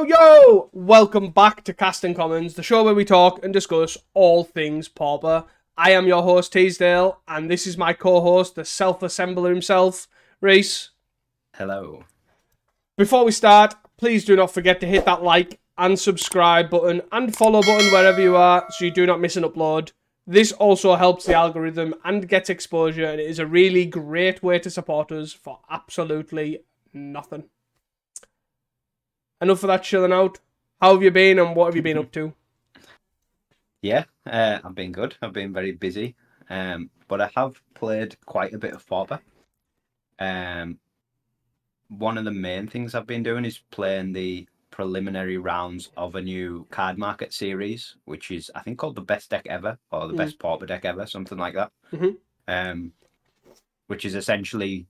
Yo! Welcome back to Casting Commons, the show where we talk and discuss all things Pauper. I am your host, Teasdale, and this is my co-host, the self-assembler himself, Rhys. Hello. Before we start, please do not forget to hit that like and subscribe button and follow button wherever you are so you do not miss an upload. This also helps the algorithm and gets exposure, and it is a really great way to support us for absolutely nothing. Enough of that chilling out. How have you been and what have you been up to? Yeah, I've been good. I've been very busy, but I have played quite a bit of Pauper. One of the main things I've been doing is playing the preliminary rounds of a new card market series, which is, I think, called the best deck ever, or the best Pauper deck ever, something like that. Which is essentially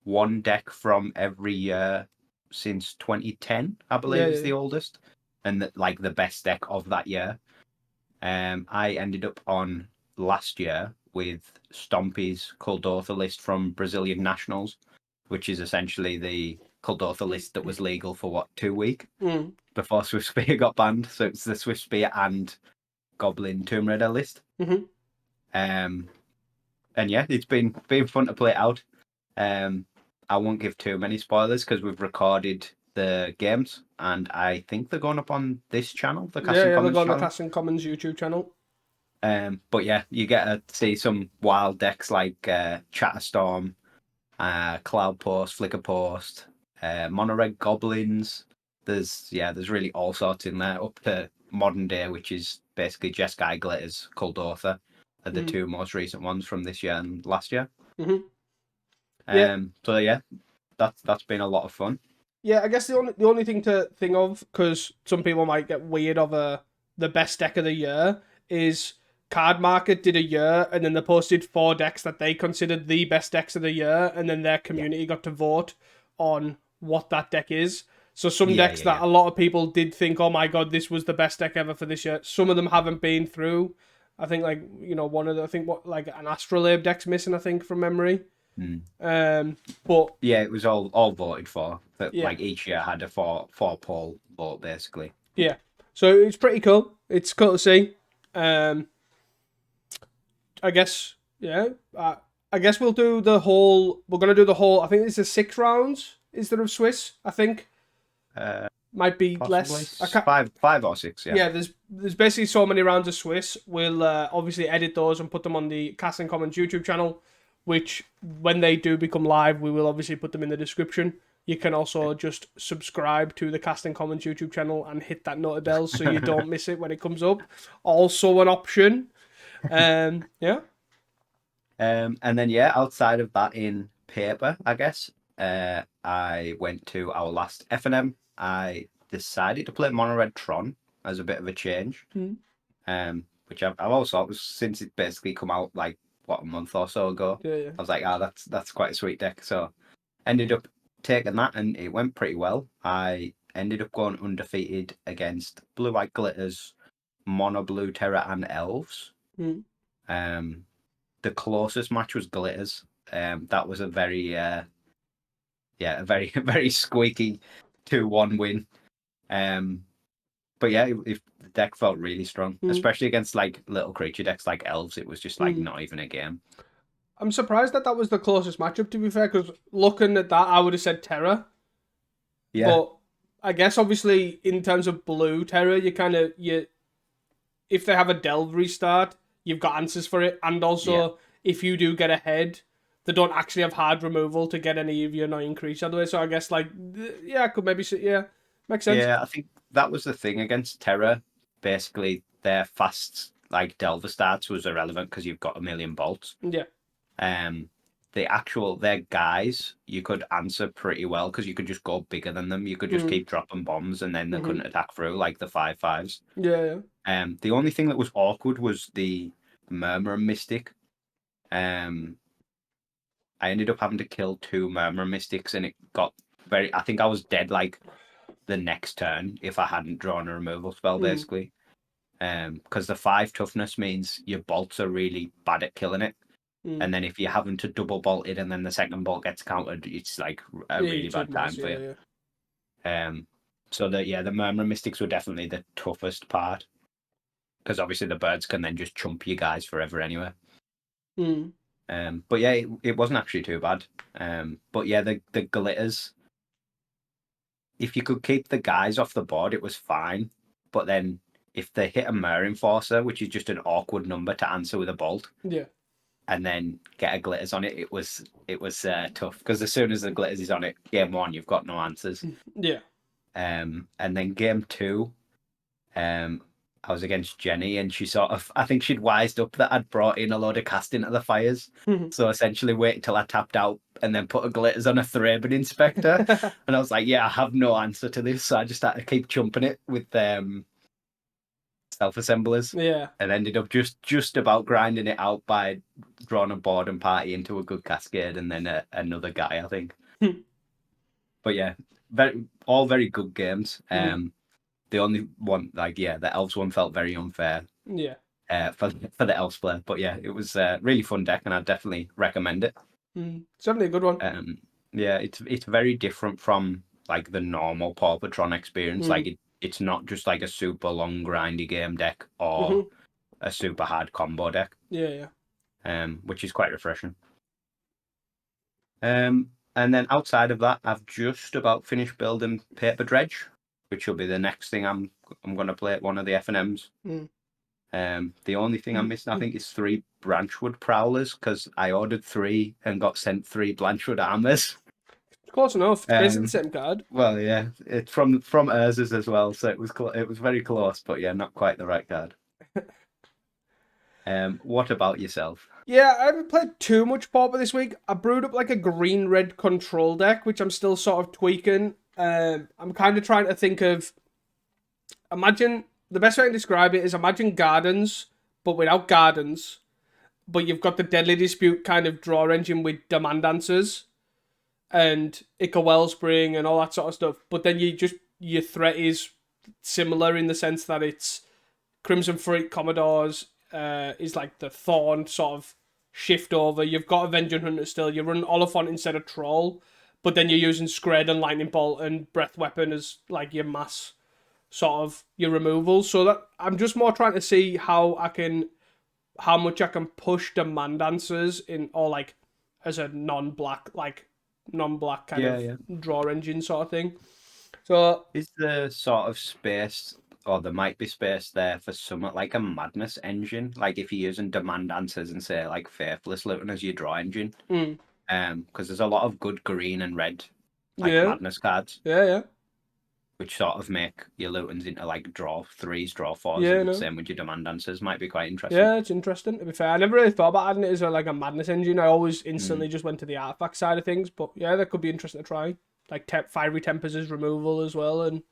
one deck from every year since 2010, I believe, is the oldest, and the best deck of that year. I ended up on last year with Stompy's Kuldotha list from Brazilian Nationals, which is essentially the Kuldotha list that was legal for 2 weeks before Swift Spear got banned. So it's the Swift Spear and Goblin Tomb Raider list. And yeah, it's been fun to play out. I won't give too many spoilers because we've recorded the games, and I think they're going up on this channel, the Casting Commons they're going channel. on the Casting Commons YouTube channel. But yeah, you get to see some wild decks like Chatterstorm, Cloud Post, Flicker Post, Mono Red Goblins. There's really all sorts in there, up to modern day, which is basically Jeskai Glitters, Kuldotha, are the two most recent ones from this year and last year. So yeah, that's been a lot of fun. Yeah, I guess the only thing to think of, because some people might get weird of the best deck of the year, is Card Market did a year and then they posted 4 decks that they considered the best decks of the year, and then their community got to vote on what that deck is. So some decks that a lot of people did think, oh my god, this was the best deck ever for this year. Some of them haven't been through. I think one of the an Astrolabe deck's missing, I think, from memory. But yeah, it was all voted for. But yeah. each year had a four poll vote basically. Yeah, so it's pretty cool. It's cool to see. I guess I guess we'll do the whole. We're gonna do the whole. I think it's 6 rounds instead of Swiss. I think might be possibly less. 5 or 6. Yeah. Yeah, there's basically so many rounds of Swiss. We'll obviously edit those and put them on the Casting Commons YouTube channel, which when they do become live, we will obviously put them in the description. You can also just subscribe to the Casting Commons YouTube channel and hit that notification bell so you don't miss it when it comes up. Also an option. Yeah. And then outside of that in paper, I guess, I went to our last F&M. I decided to play Mono Red Tron as a bit of a change. Which I've always thought was, since it basically come out a month or so ago. Yeah. I was like, that's quite a sweet deck. So ended up taking that and it went pretty well. I ended up going undefeated against Blue White Glitters, Mono Blue Terra and Elves. The closest match was Glitters. That was a very very squeaky 2-1 win. But yeah, if the deck felt really strong, especially against little creature decks like Elves. It was just not even a game. I'm surprised that was the closest matchup, to be fair, because looking at that, I would have said Terra. Yeah. But I guess obviously in terms of blue Terra, if they have a Delve restart, you've got answers for it, and also if you do get ahead, they don't actually have hard removal to get any of your annoying creatures out of the way. So I guess I could maybe say makes sense. Yeah, I think that was the thing against Terra. Basically, their fast Delver starts was irrelevant because you've got a million bolts. Yeah. Their guys you could answer pretty well because you could just go bigger than them. You could just keep dropping bombs and then they couldn't attack through the 5/5s. Yeah. The only thing that was awkward was the Murmur Mystic. I ended up having to kill 2 Murmur Mystics and it got I think I was dead the next turn if I hadn't drawn a removal spell basically. Because the 5 toughness means your bolts are really bad at killing it. And then if you're having to double bolt it and then the second bolt gets countered, it's a really bad time for you. So the Murmuring Mystics were definitely the toughest part. Because obviously the birds can then just chump you guys forever anyway. Mm. But yeah, it wasn't actually too bad. But yeah, the glitters, if you could keep the guys off the board, it was fine. But then if they hit a Mer Enforcer, which is just an awkward number to answer with a bolt, Yeah. and then get a glitters on it, it was tough. Because as soon as the glitters is on it, game one, you've got no answers. Yeah. And then game two, I was against Jenny, and she I think she'd wised up that I'd brought in a load of cast into the fires. So essentially waited till I tapped out and then put a glitters on a Thraben Inspector. And I was like, yeah, I have no answer to this. So I just had to keep chumping it with self-assemblers. Yeah. And ended up just about grinding it out by drawing a board and party into a good cascade and then another guy, I think. But yeah, all very good games. The only one, the elves one felt very unfair. Yeah. For the elves player, but yeah, it was a really fun deck, and I'd definitely recommend it. It's definitely a good one. Yeah, it's very different from like the normal Paupertron experience. Like it's not just like a super long grindy game deck or a super hard combo deck. Yeah. Which is quite refreshing. And then outside of that, I've just about finished building Paper Dredge, which will be the next thing I'm going to play at one of the FNMs. The only thing I'm missing, I think, is 3 Branchwood Prowlers, because I ordered 3 and got sent 3 Blanchwood Armors. Close enough. It's basically the same card. Well, yeah, it's from Urza's as well, so it was very close, but yeah, not quite the right card. What about yourself? Yeah, I haven't played too much Pauper this week. I brewed up like a green-red control deck, which I'm still sort of tweaking. I'm kind of trying to think of... Imagine... The best way to describe it is imagine Gardens, but without Gardens. But you've got the Deadly Dispute kind of draw engine with Demand Answers and Ica Wellspring and all that sort of stuff. But then your threat is similar in the sense that it's Crimson Freak Commodores is like the Thorn sort of shift over. You've got Avenging Hunter still. You run Oliphant instead of Troll. But then you're using Scred and Lightning Bolt and Breath Weapon as like your mass sort of your removal. So that I'm just more trying to see how much I can push Demand Answers in, or like as a non-black kind of draw engine sort of thing. So is the sort of space, or there might be space there for somewhat like a Madness engine, like if you're using Demand Answers and say like Faithless Luton as your draw engine, because there's a lot of good green and red Madness cards. Yeah. Which sort of make your Lutons into like draw 3s, draw 4s, same with your Demand Answers. Might be quite interesting. Yeah, it's interesting, to be fair. I never really thought about adding it as like a Madness engine. I always instantly just went to the artifact side of things. But yeah, that could be interesting to try. Like Fiery Tempers as removal as well. And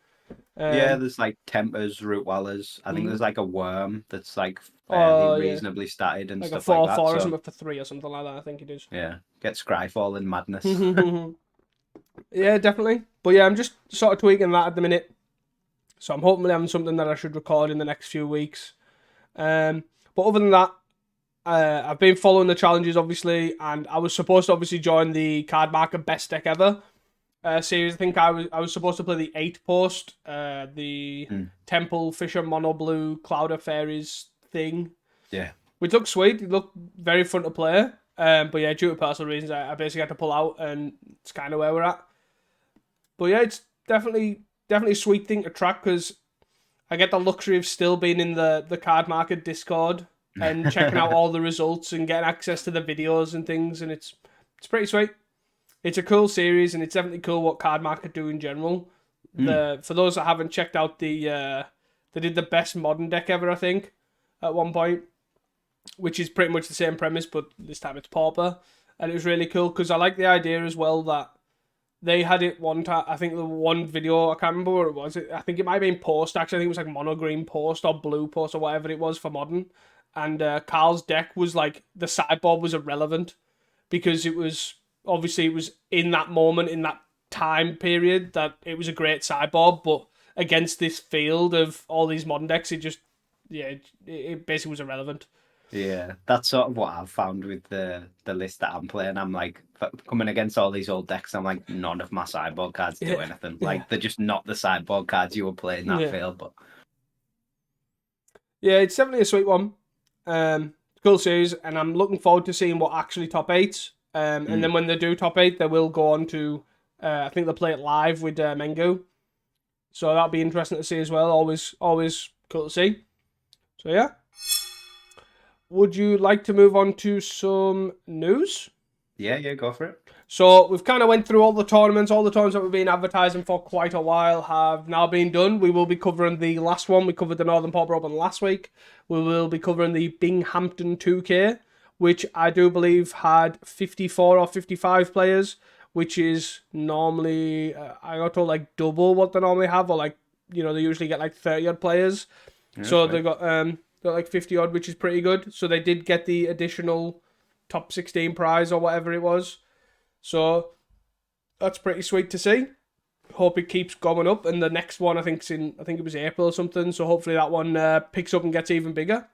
there's like Tempers, Root Wallers. I think there's like a Worm that's like fairly reasonably statted and like stuff a 4/4 like that. or something for 3 or something like that, I think it is. Yeah, get Scryfall and Madness. Yeah, definitely. But yeah, I'm just sort of tweaking that at the minute. So I'm hoping having something that I should record in the next few weeks. But other than that, I've been following the challenges, obviously, and I was supposed to obviously join the cardmarket best deck ever series. I think I was supposed to play the 8 post, the Temple Fisher Mono Blue Clouder Fairies thing. Yeah. Which looked sweet. It looked very fun to play. But yeah, due to personal reasons, I basically had to pull out, and it's kind of where we're at. But yeah, it's definitely a sweet thing to track, because I get the luxury of still being in the card market Discord and checking out all the results and getting access to the videos and things, and it's pretty sweet. It's a cool series, and it's definitely cool what card market do in general. For those that haven't checked out they did the best modern deck ever, I think, at one point, which is pretty much the same premise, but this time it's Pauper, and it was really cool because I like the idea as well that they had it one time. I think the one video, I can't remember what it was. I think it might have been post, actually. I think it was like mono green post or blue post or whatever it was for modern. And Carl's deck was like, the sideboard was irrelevant because it was in that moment, in that time period, that it was a great sideboard. But against this field of all these modern decks, it basically was irrelevant. Yeah, that's sort of what I've found with the list that I'm playing. I'm like coming against all these old decks. I'm like, none of my sideboard cards do Yeah, anything. yeah, Like they're just not the sideboard cards you were playing that yeah. field. But Yeah, it's definitely a sweet one. Cool series, and I'm looking forward to seeing what actually top eight. And then when they do top eight, they will go on to, I think they'll play it live with Mengu. So that'll be interesting to see as well. Always cool to see. So yeah. Would you like to move on to some news? yeah, go for it. So we've kind of went through all the tournaments. All the tournaments that we've been advertising for quite a while have now been done. We will be covering the last one. We covered the Northern Pauper Open last week. We will be covering the Binghamton 2K, which I do believe had 54 or 55 players, which is normally, I got told, like double what they normally have, or like, they usually get like 30 odd players. Yeah, So right. they got like 50 odd, which is pretty good. So they did get the additional top 16 prize or whatever it was. So that's pretty sweet to see. Hope it keeps going up, and the next one I think it was April or something. So hopefully that one picks up and gets even bigger.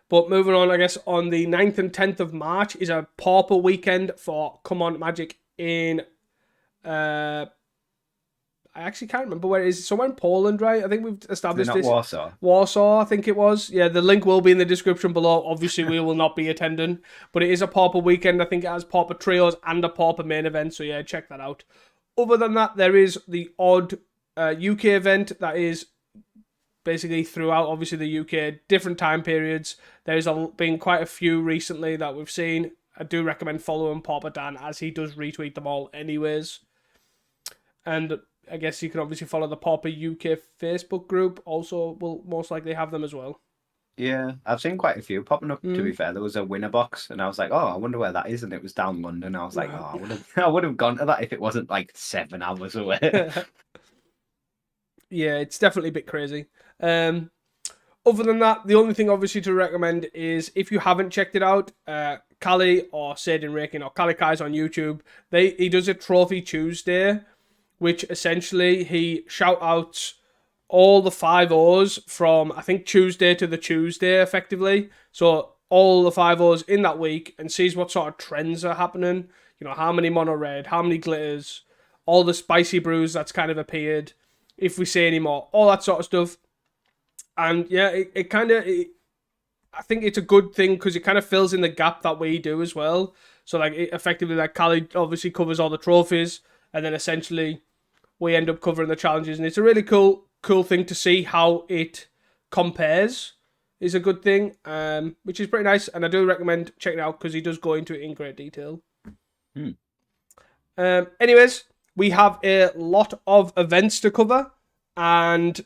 But moving on, I guess on the 9th and 10th of March is a Pauper weekend for Come On Magic in I actually can't remember where it is. It's somewhere in Poland, right? I think we've established They're not this. Warsaw. Warsaw, I think it was. Yeah, the link will be in the description below. Obviously, we will not be attending, but it is a Pauper weekend. I think it has Pauper trios and a Pauper main event. So yeah, check that out. Other than that, there is the odd UK event that is basically throughout, obviously, the UK, different time periods. There's been quite a few recently that we've seen. I do recommend following Pauper Dan, as he does retweet them all anyways. And I guess you can obviously follow the Pauper UK Facebook group. Also, will most likely have them as well. Yeah, I've seen quite a few popping up. To be fair, there was a winner box, and I was like, "Oh, I wonder where that is." And it was down London. I was like, "Oh, I would have gone to that if it wasn't like 7 hours away." Yeah, it's definitely a bit crazy. Other than that, the only thing obviously to recommend is if you haven't checked it out, Kali or Sadin Rakin or Kalikaiz on YouTube, he does a Trophy Tuesday, which essentially he shout outs all the 5-0s from I think Tuesday to the Tuesday effectively. So all the 5-0s in that week, and sees what sort of trends are happening. How many mono red, how many glitters, all the spicy brews that's kind of appeared, if we see any more, all that sort of stuff. And yeah, it kind of, I think it's a good thing because it kind of fills in the gap that we do as well. So like effectively, like Kali obviously covers all the trophies, and then essentially we end up covering the challenges, and it's a really cool thing to see how it compares. Is a good thing, which is pretty nice, and I do recommend checking it out because he does go into it in great detail. Anyways, we have a lot of events to cover, and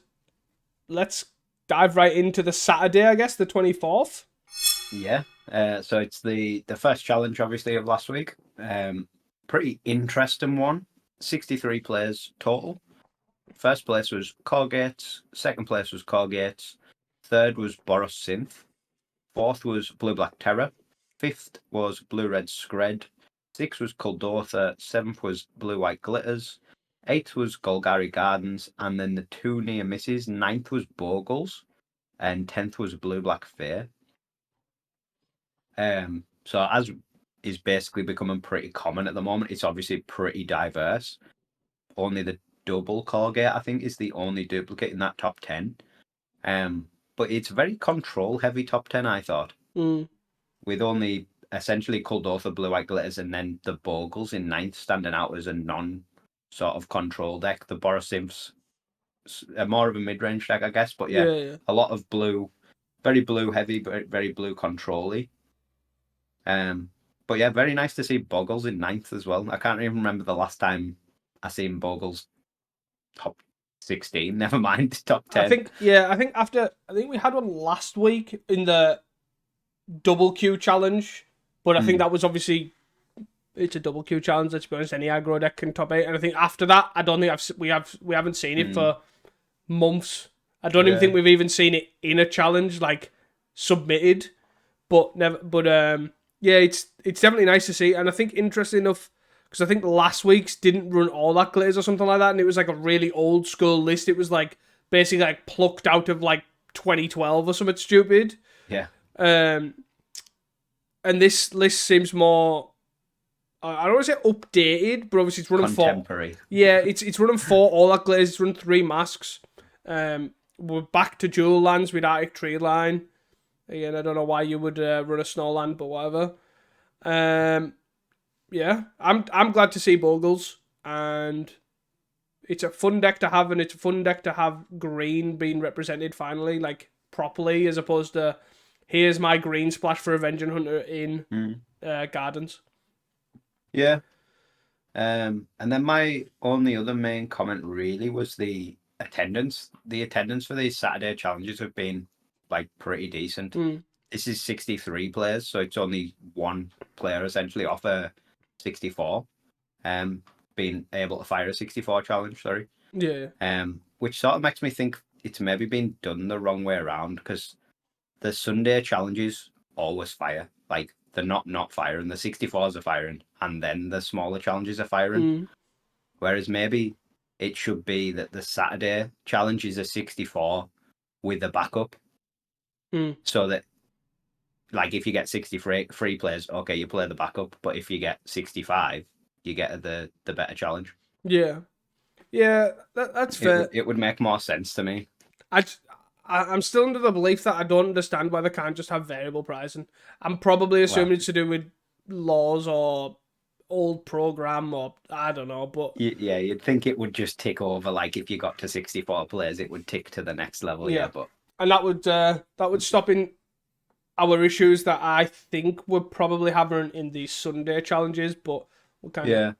let's dive right into the Saturday, I guess, the 24th. Yeah. So it's the first challenge, obviously, of last week. Pretty interesting one. 63 players total. First place was Corgates. Second place was Corgates. Third was Boros Synth. Fourth was Blue Black Terror. Fifth was Blue Red Scred. Sixth was Kuldotha. Seventh was Blue White Glitters. Eighth was Golgari Gardens. And then the two near misses. Ninth was Bogles. And 10th was Blue Black Fair. So as is basically becoming pretty common at the moment, it's obviously pretty diverse. Only the double Corgate, I think, is the only duplicate in that top 10. But it's very control heavy top 10, I thought. With only essentially Kuldotha, Blue White Glitters, and then the Bogles in 9th standing out as a non sort of control deck. The Boros Synths are more of a mid range deck, I guess. But yeah, a lot of blue, very blue heavy, but very blue control-y. But yeah, very nice to see Bogles in 9th as well. I can't even remember the last time I seen Bogles top 16. Never mind top 10. I think we had one last week in the double Q challenge, but I think that was obviously it's a double Q challenge. Let's be honest, any aggro deck can top 8, and I think after that, I don't think we haven't seen it for months. I don't even think we've even seen it in a challenge like submitted, but never. But yeah, it's definitely nice to see, and I think interesting enough because I think last week's didn't run all that glitters or something like that, and it was like a really old school list. It was like basically like plucked out of like 2012 or something stupid. Yeah. And this list seems more, I don't want to say updated, but obviously it's running contemporary. Yeah, it's running 4 all that glaze. It's running 3 masks. We're back to dual lands with Arctic Tree Line. Again, I don't know why you would run a snow land, but whatever. Yeah, I'm glad to see Bogles, and it's a fun deck to have, and it's a fun deck to have green being represented finally, like properly, as opposed to here's my green splash for Avenging Hunter in Gardens. Yeah. And then my only other main comment really was the attendance. The attendance for these Saturday challenges have been like pretty decent. This is 63 players, so it's only one player essentially off a 64. Being able to fire a 64 challenge, sorry. Yeah. Which sort of makes me think it's maybe been done the wrong way around, because the Sunday challenges always fire. Like, they're not firing. The 64s are firing, and then the smaller challenges are firing. Whereas maybe it should be that the Saturday challenge is a 64 with a backup. So that, like, if you get 63 free players, okay, you play the backup. But if you get 65, you get the better challenge. Yeah. Yeah, that's fair. It would make more sense to me. I'm still under the belief that I don't understand why they can't just have variable pricing. I'm probably assuming it's to do with laws or old program, or I don't know, but yeah, you'd think it would just tick over. Like, if you got to 64 players, it would tick to the next level. Yeah, but and that would stop in our issues that I think we're probably having in these Sunday challenges, but we'll kind of...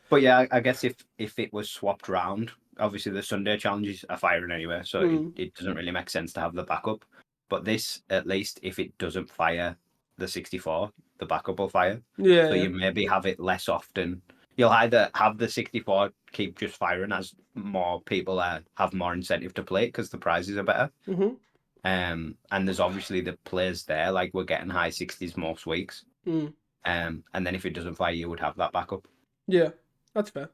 But yeah, I guess if it was swapped round, obviously the Sunday challenges are firing anyway, so it doesn't really make sense to have the backup. But this, at least, if it doesn't fire the 64, the backup will fire. Yeah. So you maybe have it less often. You'll either have the 64 keep just firing as more people have more incentive to play it because the prizes are better. And there's obviously the players there, like we're getting high 60s most weeks. And then if it doesn't fire, you would have that backup. Yeah, that's fair.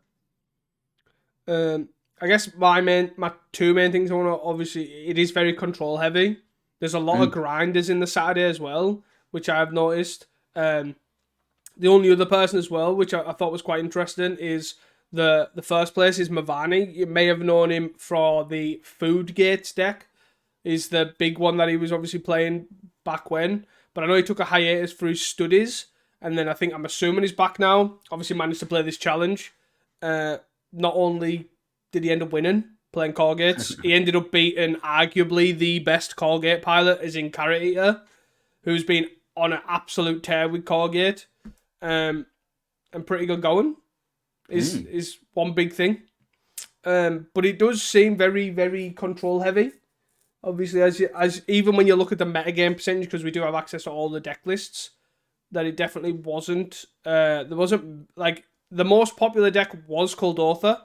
I guess my 2 main things I want to, obviously, it is very control heavy. There's a lot of grinders in the Saturday as well, which I have noticed. The only other person as well, which I thought was quite interesting, is the first place is Mavani. You may have known him for the Food Gates deck. Is the big one that he was obviously playing back when. But I know he took a hiatus for his studies, and then I'm assuming he's back now. Obviously managed to play this challenge. Not only did he end up winning, playing Corgates, he ended up beating arguably the best Corgate pilot, as in Carrot Eater, who's been on an absolute tear with Corgate. And pretty good going is one big thing. But it does seem very, very control heavy. Obviously, as even when you look at the metagame percentage, because we do have access to all the deck lists, that it definitely wasn't. There wasn't, like, the most popular deck was Kuldotha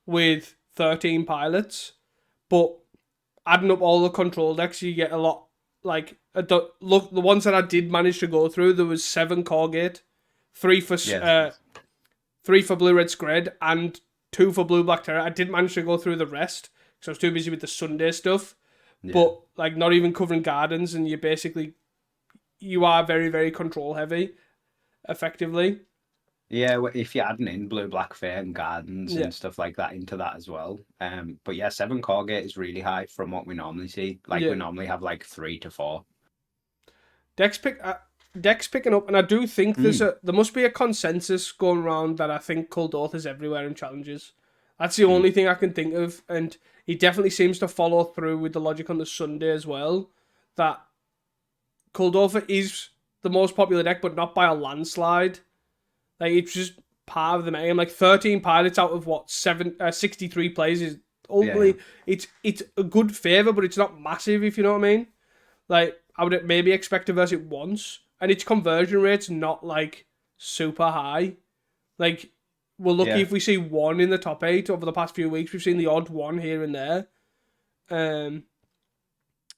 with 13 pilots, but adding up all the control decks, you get a lot. Like, the ones that I did manage to go through, there was 7 Corgate, 3 for Blue Red Scred, and 2 for Blue Black Terror. I did manage to go through the rest because I was too busy with the Sunday stuff. Yeah. But, like, not even covering Gardens, and you are very, very control heavy, effectively. Yeah, if you're adding in Blue Black Fair and Gardens and stuff like that into that as well. But yeah, 7 Corgate is really high from what we normally see. Like, we normally have like 3 to 4. Decks picking up, and I do think there must be a consensus going around that I think Kuldotha's everywhere in challenges. That's the only thing I can think of, and he definitely seems to follow through with the logic on the Sunday as well, that Kuldotha is the most popular deck, but not by a landslide. Like, it's just part of the game. Like, 13 pilots out of 63 plays is ultimately it's a good favour, but it's not massive, if you know what I mean. Like, I would maybe expect to verse it once, and its conversion rate's not like super high. Like, we're lucky if we see 1 in the top 8 over the past few weeks. We've seen the odd 1 here and there.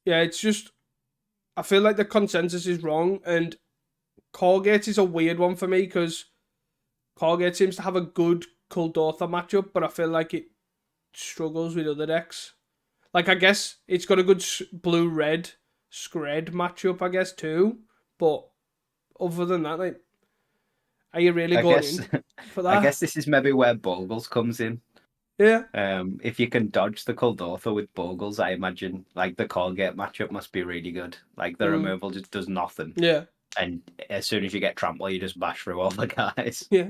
It's just, I feel like the consensus is wrong, and Corgate is a weird one for me because Corgate seems to have a good Kuldotha matchup, but I feel like it struggles with other decks. Like, I guess it's got a good blue-red Scred matchup, I guess, too. But other than that, like, are you really I going guess in for I that? guess this is maybe where Bogles comes in. Yeah. If you can dodge the Kuldotha with Bogles, I imagine like the Colgate matchup must be really good. Like the Mm. removal just does nothing, Yeah. and as soon as you get trample, you just bash through all the guys. Yeah.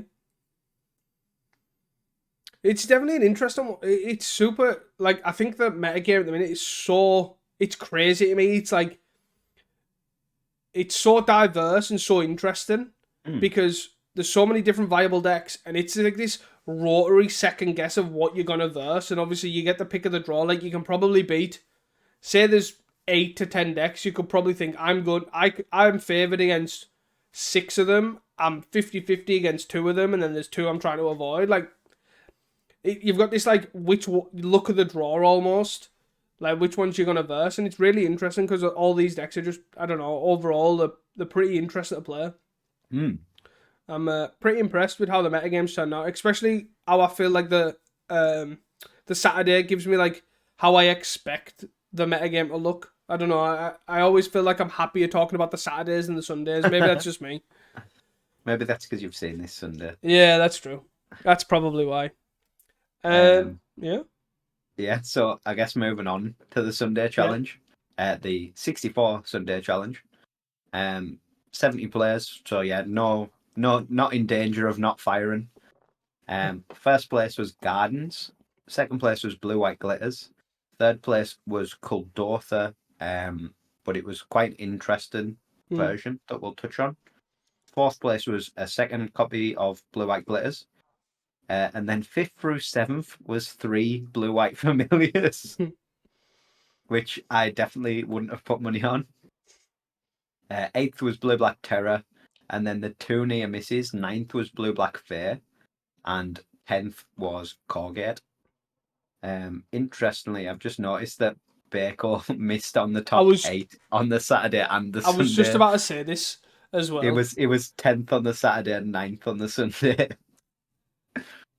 It's definitely an interesting one. It's super, like, I think the metagame at the minute is so, it's crazy to me. It's like, it's so diverse and so interesting Mm. because there's so many different viable decks, and it's like this rotary second guess of what you're gonna verse, and obviously you get the pick of the draw. Like, you can probably beat, say there's 8 to 10 decks, you could probably think I'm good. I'm favored against 6 of them. I'm 50-50 against 2 of them, and then there's 2 I'm trying to avoid. Like, you've got this like which look of the draw almost, like which ones you're gonna verse, and it's really interesting because all these decks are just, I don't know, overall they're pretty interesting to play. Mm. I'm pretty impressed with how the metagames turned out, especially how I feel like the Saturday gives me like how I expect the metagame to look. I don't know. I always feel like I'm happier talking about the Saturdays than the Sundays. Maybe that's just me. Maybe that's because you've seen this Sunday. Yeah, that's true. That's probably why. Um, Yeah. yeah. So I guess moving on to the Sunday Yeah. challenge, the 64 Sunday challenge. 70 players. So yeah, no, not in danger of not firing. First place was Gardens. Second place was Blue White Glitters. Third place was Kuldotha, but it was quite an interesting version that we'll touch on. Fourth place was a second copy of Blue White Glitters. And then fifth through seventh was 3 Blue White Familiars, which I definitely wouldn't have put money on. Eighth was Blue Black Terror, and then the 2 near misses. Ninth was Blue Black Fair, and 10th was Corgate. Interestingly, I've just noticed that Bako missed on the I top was 8 on the Saturday and the I was just Sunday. about to say this as It well. was 10th on the Saturday and 9th on the Sunday.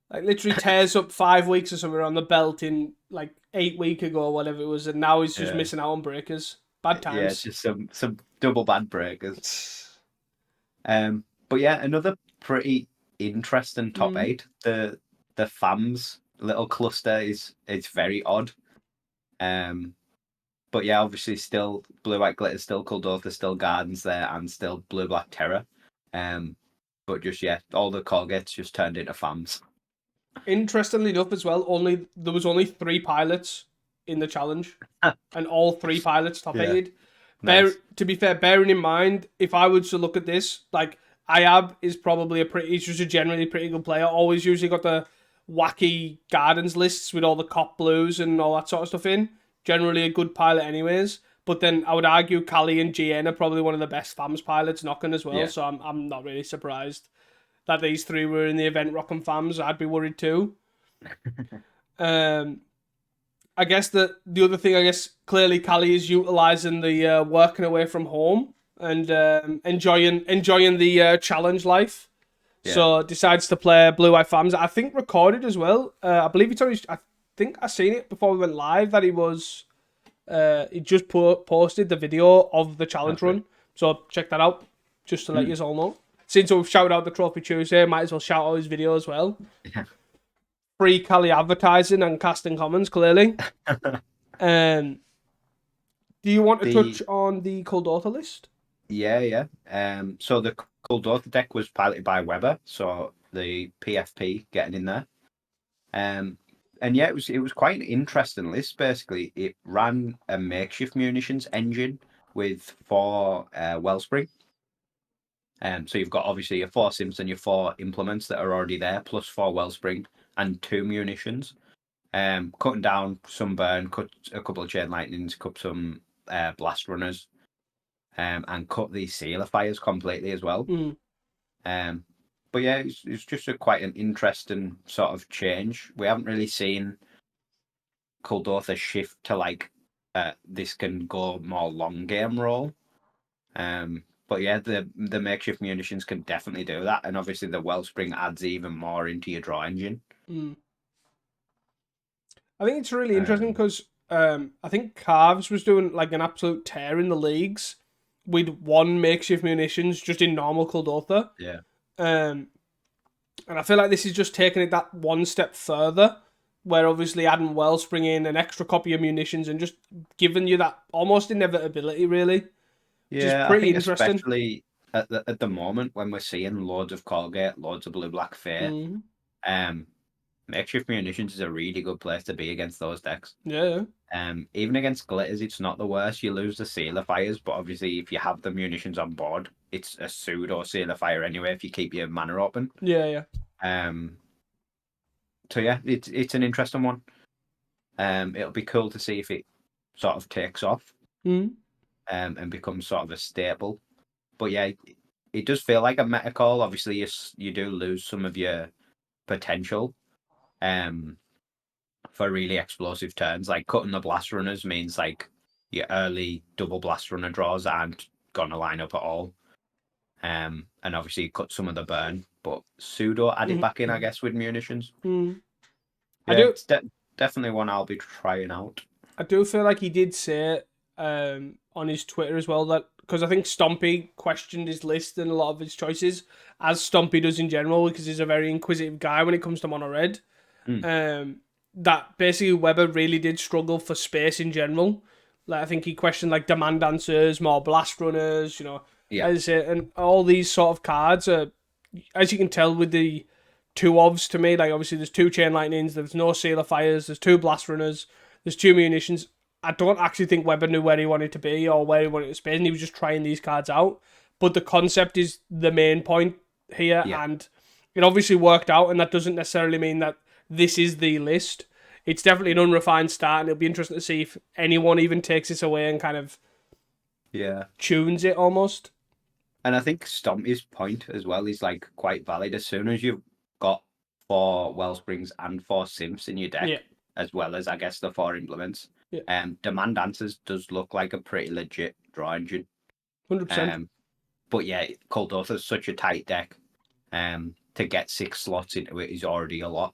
Like, literally tears up 5 weeks or something on the belt in like 8 weeks ago or whatever it was, and now he's just Yeah, missing out on breakers. Bad yeah, times. just some double bad breakers. But yeah, another pretty interesting top Mm. 8. The FAMS little cluster is it's very odd. But yeah, obviously still Blue White Glitter, still Kuldotha, still Gardens there, and still Blue Black Terror. But just yeah, all the Colgates just turned into FAMs. Interestingly enough, as well, there was only 3 pilots in the challenge, and all 3 pilots top Yeah, eighted. nice. To be fair, bearing in mind, if I was to look at this, like, Iab is probably he's just a generally pretty good player. Always usually got the wacky Gardens lists with all the cop blues and all that sort of stuff in. Generally a good pilot, anyways. But then I would argue Kali and GN are probably one of the best FAMS pilots knocking as well. Yeah. So I'm not really surprised that these 3 were in the event rocking FAMS. I'd be worried too. Um, I guess the other thing, I guess clearly Kali is utilizing the working away from home and enjoying the challenge life. Yeah. So decides to play Blue Eye Fams. I think recorded as well. I believe it's on his. I think I seen it before we went live that he was. He just posted the video of the challenge run. So check that out, just to let you all know. Since we've shouted out the Trophy Tuesday, might as well shout out his video as well. Yeah. Free Cali advertising and casting commons, clearly. Do you want to touch on the Kuldotha list? Yeah. So the Kuldotha deck was piloted by Weber, so the PFP getting in there. And yeah, it was quite an interesting list. Basically, it ran a makeshift munitions engine with 4 Wellspring. So you've got obviously your 4 Sims and your 4 implements that are already there, plus 4 Wellspring and 2 munitions. Cutting down some burn, cut a couple of chain lightnings, cut some blast runners, and cut the sealer fires completely as well. But yeah, it's just quite an interesting sort of change. We haven't really seen Kuldotha shift to like this can go more long game role. But yeah, the makeshift munitions can definitely do that, and obviously the Wellspring adds even more into your draw engine. I think it's really interesting because I think Carves was doing like an absolute tear in the leagues with one makeshift munitions just in normal Kuldotha. Yeah. And I feel like this is just taking it that one step further, where obviously adding Wellspring in, an extra copy of munitions, and just giving you that almost inevitability, really. Which is Yeah, I pretty think interesting. especially at the moment when we're seeing loads of Colgate, loads of Blue Black Fate, Mm. makeshift munitions is a really good place to be against those decks. Yeah. Even against glitters, it's not the worst. You lose the sealer fires, but obviously if you have the munitions on board, it's a pseudo sealer fire anyway if you keep your mana open. Yeah. So yeah, it's an interesting one. It'll be cool to see if it sort of takes off. Mm. And becomes sort of a staple. But yeah, it does feel like a meta call. Obviously, you do lose some of your potential for really explosive turns. Like cutting the blast runners means like your early double blast runner draws aren't gonna line up at all. And obviously you cut some of the burn, but pseudo add it back in, I guess, with munitions. Mm. Yeah, it's definitely one I'll be trying out. I do feel like he did say on his Twitter as well that, because I think Stompy questioned his list and a lot of his choices, as Stompy does in general, because he's a very inquisitive guy when it comes to mono red. That basically Weber really did struggle for space in general. Like I think he questioned like demand answers, more blast runners, Yeah. as it, and all these sort of cards are, as you can tell with the two ofs to me, like obviously there's two chain lightnings, there's no sealer fires, there's two blast runners, there's two munitions. I don't actually think Weber knew where he wanted to be or where he wanted to space, and he was just trying these cards out. But the concept is the main point here, Yeah. and it obviously worked out, and that doesn't necessarily mean that this is the list. It's definitely an unrefined start, and it'll be interesting to see if anyone even takes this away and kind of tunes it almost. And I think Stompy's point as well is like quite valid. As soon as you've got 4 Wellsprings and 4 Simps in your deck, as well as I guess the 4 implements, Demand Answers does look like a pretty legit draw engine. 100%. But yeah, Kuldotha's such a tight deck. To get 6 slots into it is already a lot.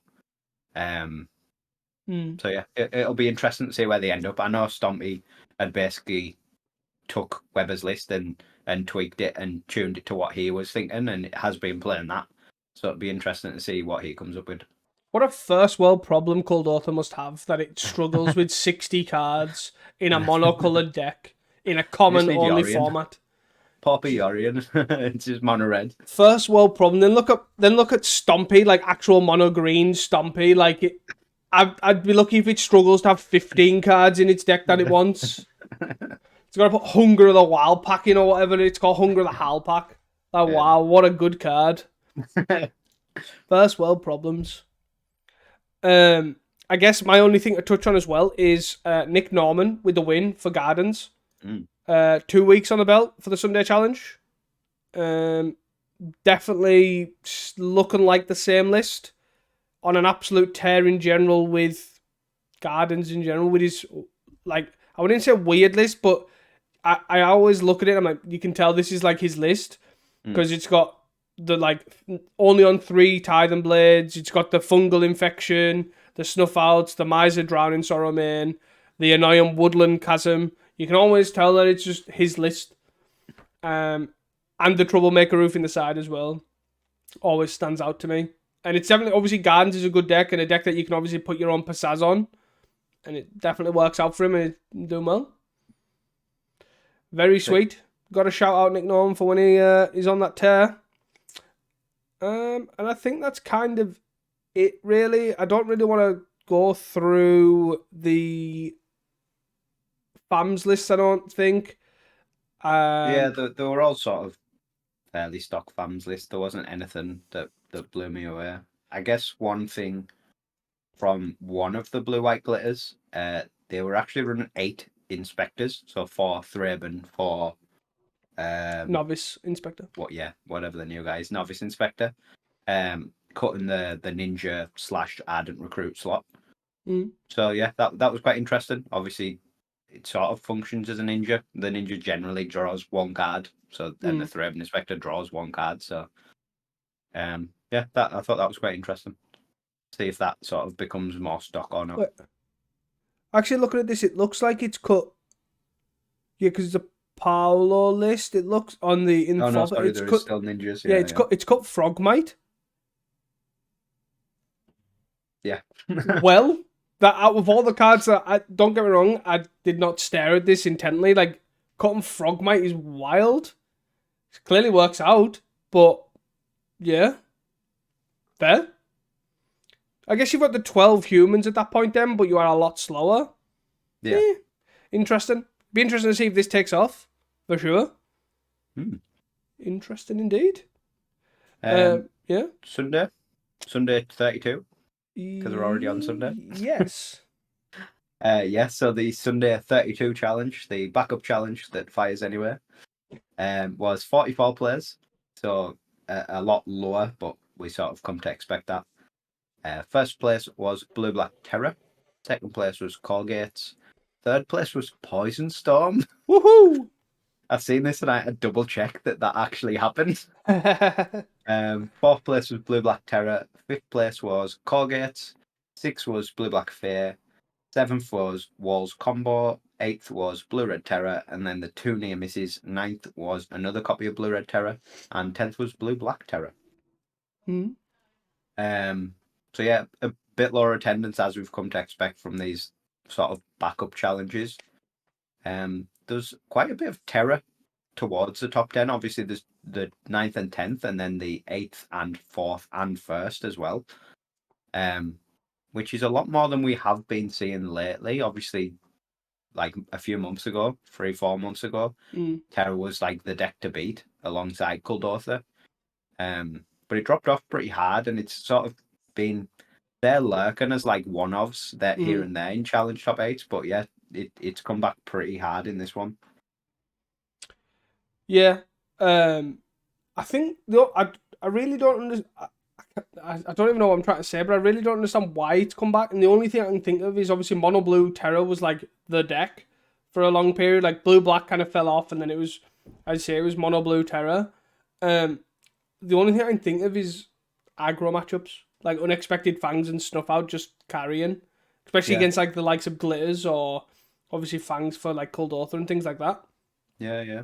So yeah, it'll be interesting to see where they end up. I know Stompy had basically took Weber's list and tweaked it and tuned it to what he was thinking, and it has been playing that. So it'll be interesting to see what he comes up with. What a first world problem Kuldotha must have, that it struggles with 60 cards in a monocoloured deck in a common only format. Pauper Yorion, it's just mono red. First world problem. Then look at Stompy, like actual mono green Stompy. Like I'd be lucky if it struggles to have 15 cards in its deck that it wants. It's got to put Hunger of the Wild Pack in or whatever it's called, Hunger of the Hal Pack. Like, wow, what a good card. First world problems. I guess my only thing to touch on as well is Nick Norman with the win for Gardens. 2 weeks on the belt for the Sunday Challenge. Definitely looking like the same list. On an absolute tear in general with Gardens in general. With his, like, I wouldn't say weird list, but I always look at it, I'm like, you can tell this is like his list. Because it's got the like only on 3 Tithe Blades, it's got the Fungal Infection, the Snuff Outs, the Miser Drowning Sorrow Mane, the annoying Woodland Chasm. You can always tell that it's just his list. And the Troublemaker Roof in the side as well. Always stands out to me. And it's definitely, obviously, Gardens is a good deck, and a deck that you can obviously put your own Passaz on. And it definitely works out for him, and he's doing well. Very sweet. Got to shout out Nick Norman for when he's on that tear. And I think that's kind of it, really. I don't really want to go through the FAMs list, I don't think. Yeah, they were all sort of fairly stock FAMs list. There wasn't anything that blew me away. I guess one thing from one of the blue-white glitters, they were actually running 8 inspectors. So 4 Thraben, 4... Novice Inspector. Whatever the new guy is, Novice Inspector. Cutting the ninja / ardent recruit slot. So yeah, that was quite interesting. Obviously, it sort of functions as a ninja. The ninja generally draws 1 card, so and the Thraben Inspector draws 1 card. So I thought that was quite interesting. See if that sort of becomes more stock or not. Actually, looking at this, it looks like it's cut. Yeah, because it's a Paolo list. It looks on the info. Oh no, sorry, it's there cut. is still ninjas. Yeah, Yeah, it's cut. It's cut Frogmite. yeah. Well, that out of all the cards that don't get me wrong, I did not stare at this intently. Like cutting Frogmite is wild. It clearly works out, but yeah, fair. I guess you've got the 12 humans at that point then, but you are a lot slower. Yeah. Interesting. Be interesting to see if this takes off, for sure. Hmm. Interesting indeed. Yeah. Sunday 32, because we're already on Sunday. Yes. Yeah, so the Sunday 32 challenge, the backup challenge that fires anywhere, was 44 players, so a lot lower, but we sort of come to expect that. First place was Blue Black Terror. Second place was Colgates. Third place was Poison Storm. Woohoo! I've seen this and I had to double check that actually happened. Fourth place was Blue Black Terror. Fifth place was Colgates. Sixth was Blue Black Fear. Seventh was Walls Combo. Eighth was Blue Red Terror. And then the two near misses. Ninth was another copy of Blue Red Terror. And 10th was Blue Black Terror. So yeah, a bit lower attendance as we've come to expect from these sort of backup challenges. There's quite a bit of terror towards the top 10. Obviously, there's the 9th and 10th, and then the 8th and 4th and 1st as well. Which is a lot more than we have been seeing lately. Obviously, like a few months ago, 3-4 months ago, Terror was like the deck to beat alongside Kuldotha. But it dropped off pretty hard, and it's sort of been they're lurking as like one-offs that here and there in challenge top 8s, but yeah, it's come back pretty hard in this one. Yeah, I think I really don't understand. I don't even know what I'm trying to say, but I really don't understand why it's come back. And the only thing I can think of is obviously Mono Blue Terror was like the deck for a long period. Like Blue Black kind of fell off, and then it was, I'd say it was Mono Blue Terror. The only thing I can think of is aggro matchups, like Unexpected Fangs and Snuff Out just carrying, especially against like the likes of Glitters or obviously Fangs for like Kuldotha and things like that. Yeah.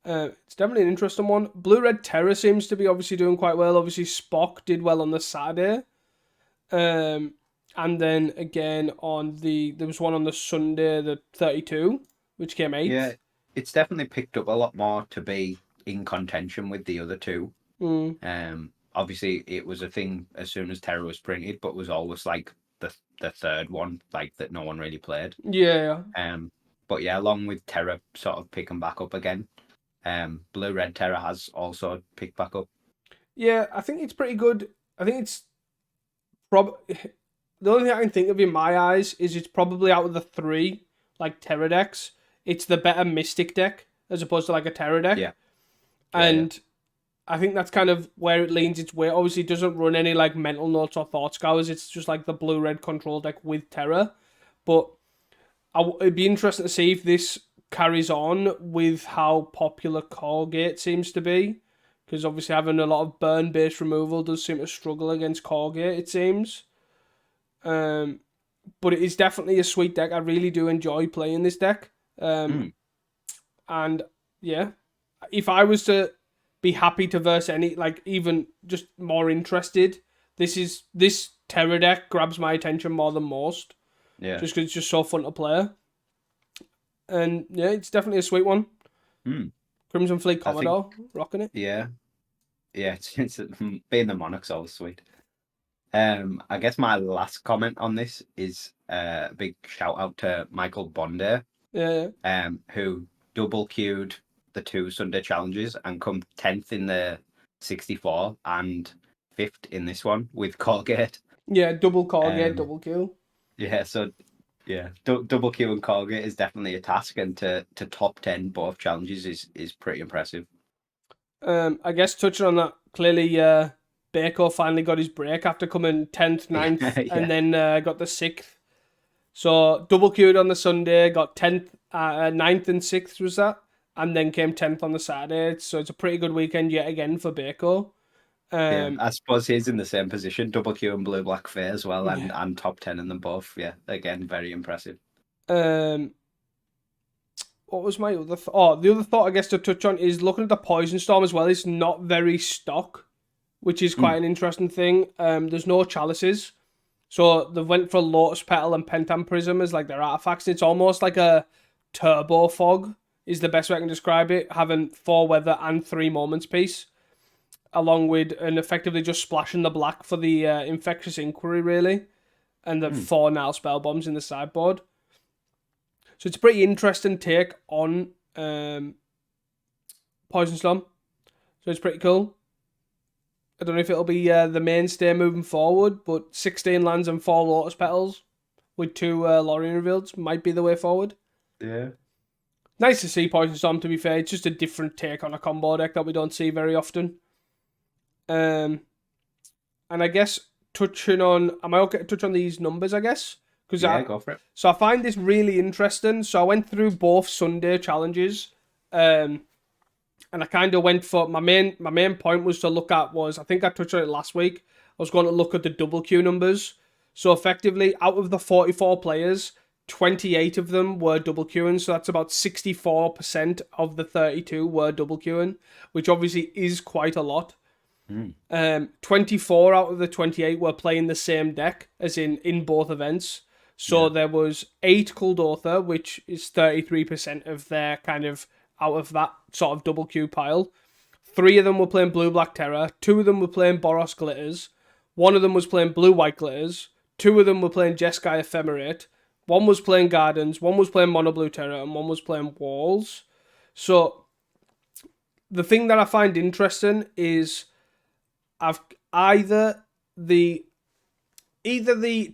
It's definitely an interesting one. Blue Red Terror seems to be obviously doing quite well. Obviously Spock did well on the Saturday. And then again there was one on the Sunday, the 32, which came 8th. Yeah, it's definitely picked up a lot more to be in contention with the other two. Obviously it was a thing as soon as Terror was printed, but was always like the third one, like that no one really played. Yeah. But yeah, along with Terror sort of picking back up again. Blue Red Terror has also picked back up. Yeah, I think it's pretty good. I think it's the only thing I can think of in my eyes is it's probably out of the 3 like Terror decks, it's the better Mystic deck as opposed to like a Terror deck. Yeah. And I think that's kind of where it leans its way. Obviously, it doesn't run any like Mental Notes or Thought Scours. It's just like the Blue Red control deck with Terror. But it'd be interesting to see if this carries on with how popular Corgate seems to be, because obviously having a lot of burn-based removal does seem to struggle against Corgate, it seems. But it is definitely a sweet deck. I really do enjoy playing this deck. And yeah, if I was to be happy to verse any, like even just more interested, this Terror deck grabs my attention more than most. Yeah. Just because it's just so fun to play. And yeah, it's definitely a sweet one. Crimson Fleet Commodore, rocking it. Yeah, it's being the Monarch's always sweet. I guess my last comment on this is a big shout out to Michael Bonde, who double queued the 2 Sunday challenges and come 10th in the 64 and 5th in this one with Colgate. Yeah, double Colgate, double Q. Yeah, so yeah, double Q and Colgate is definitely a task, and to top 10 both challenges is pretty impressive. I guess touching on that, clearly Bako finally got his break after coming 10th, 9th, and then got the 6th. So double queued on the Sunday, got 10th, 9th and 6th was that, and then came 10th on the Saturday. So it's a pretty good weekend yet again for Bako. I suppose he's in the same position, double Q and blue black fair as well, Yeah. and top 10 in them both. Yeah, again, very impressive. What was my other the other thought I guess to touch on is looking at the Poison Storm as well. It's not very stock, which is quite an interesting thing. There's no chalices. So they went for Lotus Petal and Pentam Prism as like their artifacts. It's almost like a turbo fog is the best way I can describe it, having 4 weather and 3 moments piece, along with and effectively just splashing the black for the Infectious Inquiry really, and the 4 now spell bombs in the sideboard. So it's a pretty interesting take on Poison Storm. So it's pretty cool. I don't know if it'll be the mainstay moving forward, but 16 lands and 4 Lotus Petals with 2 Lorien Revealed might be the way forward. Yeah. Nice to see Poison Storm, to be fair. It's just a different take on a combo deck that we don't see very often. And I guess am I okay to touch on these numbers, I guess? Go for it. So I find this really interesting. So I went through both Sunday challenges, and I kind of went for my main point was to look at I think I touched on it last week. I was going to look at the double Q numbers. So effectively, out of the 44 players, 28 of them were double queuing. So that's about 64% of the 32 were double queuing, which obviously is quite a lot. 24 out of the 28 were playing the same deck, as in both events. So there was 8 Kuldotha, which is 33% of their kind of out of that sort of double Q pile. 3 of them were playing Blue-Black Terror. 2 of them were playing Boros Glitters. 1 of them was playing Blue-White Glitters. 2 of them were playing Jeskai Ephemerate. 1 was playing Gardens. 1 was playing Mono Blue Terror. And 1 was playing Walls. So the thing that I find interesting is either the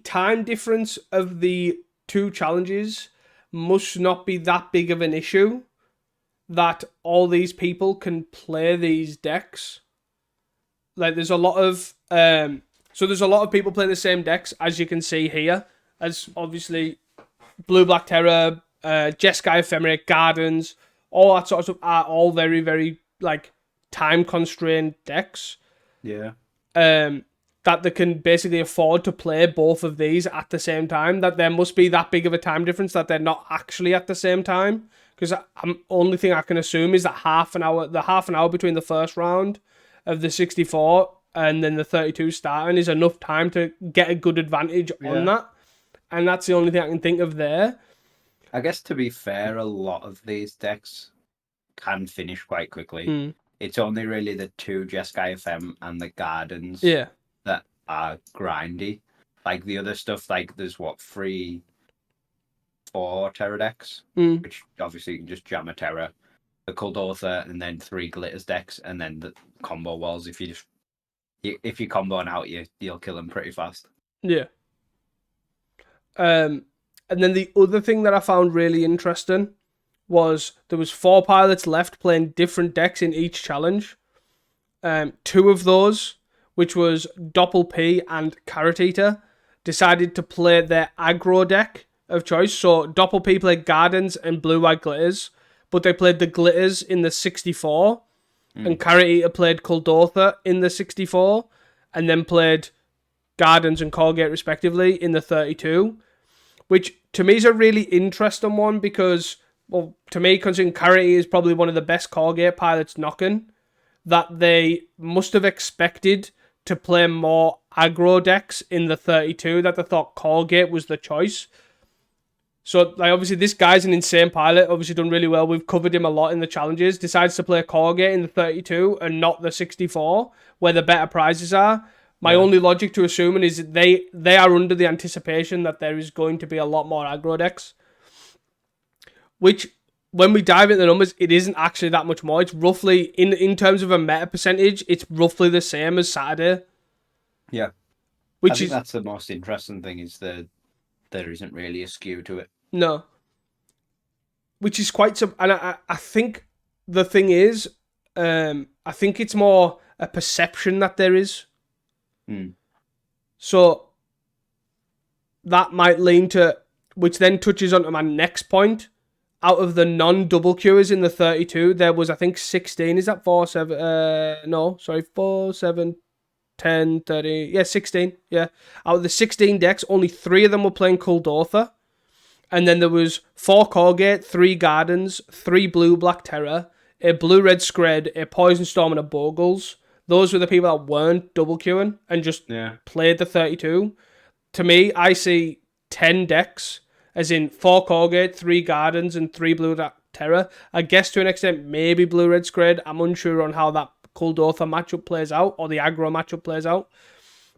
time difference of the 2 challenges must not be that big of an issue that all these people can play these decks. Like there's a lot of people playing the same decks, as you can see here, as obviously Blue Black Terror, Jeskai Ephemerate, Gardens, all that sort of stuff are all very, very like time constrained decks. Yeah. That they can basically afford to play both of these at the same time, that there must be that big of a time difference that they're not actually at the same time. Because only thing I can assume is that half an hour between the first round of the 64 and then the 32 starting is enough time to get a good advantage on that. And that's the only thing I can think of there. I guess to be fair, a lot of these decks can finish quite quickly. It's only really the 2 Jeskai FM and the Gardens that are grindy. Like the other stuff, like there's 3, 4 Terror decks, which obviously you can just jam a Terror, the Kuldotha, and then 3 Glitters decks, and then the combo walls. If you combo an out, you'll kill them pretty fast. Yeah. And then the other thing that I found really interesting was there was 4 pilots left playing different decks in each challenge. 2 of those, which was Doppel P and Carrot Eater, decided to play their aggro deck of choice. So Doppel P played Gardens and Blue-White Glitters, but they played the Glitters in the 64, and Carrot Eater played Kuldotha in the 64, and then played Gardens and Colgate respectively in the 32, which to me is a really interesting one because, well, to me, considering Carrot Eater is probably one of the best Colgate pilots knocking, that they must have expected to play more aggro decks in the 32, that they thought Colgate was the choice. So, like, obviously, this guy's an insane pilot, obviously done really well. We've covered him a lot in the challenges. Decides to play Colgate in the 32 and not the 64, where the better prizes are. My only logic to assuming is that they are under the anticipation that there is going to be a lot more aggro decks. Which, when we dive into the numbers, it isn't actually that much more. It's roughly, in terms of a meta percentage, it's roughly the same as Saturday. Yeah. I think that's the most interesting thing, is that there isn't really a skew to it. No. Which is quite... And I think the thing is, I think it's more a perception that there is. So, that might lean to... Which then touches onto my next point. Out of the non-double queuers in the 32, there was, I think, 16. Is that 4, 7... 4, 7, 10, 30, 16. Yeah. Out of the 16 decks, only 3 of them were playing Kuldotha. And then there was 4 Corgate, 3 Gardens, 3 Blue-Black Terror, a Blue-Red Scred, a Poison Storm, and a Bogles. Those were the people that weren't double queuing and just played the 32. To me, I see 10 decks, as in 4 Corgate, 3 Gardens, and 3 Blue-Black Terror. I guess to an extent, maybe Blue-Red Scred. I'm unsure on how that Kuldotha matchup plays out, or the aggro matchup plays out.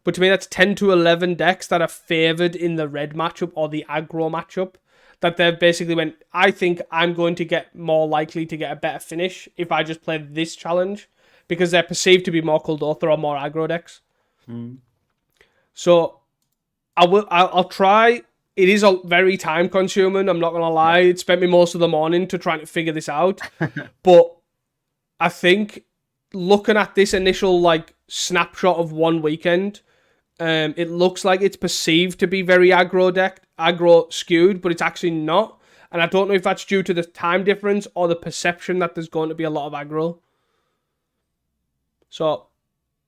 But to me, that's 10 to 11 decks that are favoured in the red matchup or the aggro matchup. That they've basically went, I think I'm going to get more likely to get a better finish if I just play this challenge. Because they're perceived to be more Kuldotha or more aggro decks. So, I'll try. It is very time consuming, I'm not going to lie. It spent me most of the morning to trying to figure this out. But I think looking at this initial snapshot of one weekend, it looks like it's perceived to be very aggro skewed, but it's actually not. And I don't know if that's due to the time difference or the perception that there's going to be a lot of aggro. So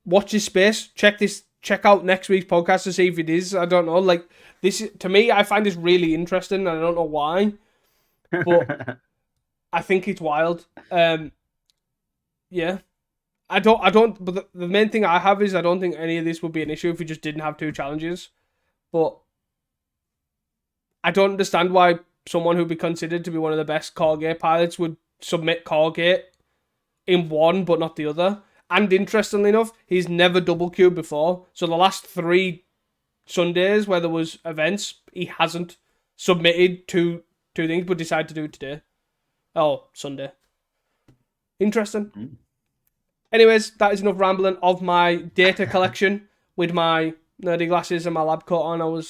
watch this space. Check out next week's podcast to see if it is. I don't know. This, to me, I find this really interesting, and I don't know why, but I think it's wild. Yeah. I don't, but the main thing I have is I don't think any of this would be an issue if we just didn't have 2 challenges. But I don't understand why someone who'd be considered to be one of the best Corgate pilots would submit Corgate in one but not the other. And interestingly enough, he's never double queued before. So the last 3 Sundays where there was events, he hasn't submitted two things but decided to do it today. Oh, Sunday. Interesting. Anyways, that is enough rambling of my data collection with my nerdy glasses and my lab coat on.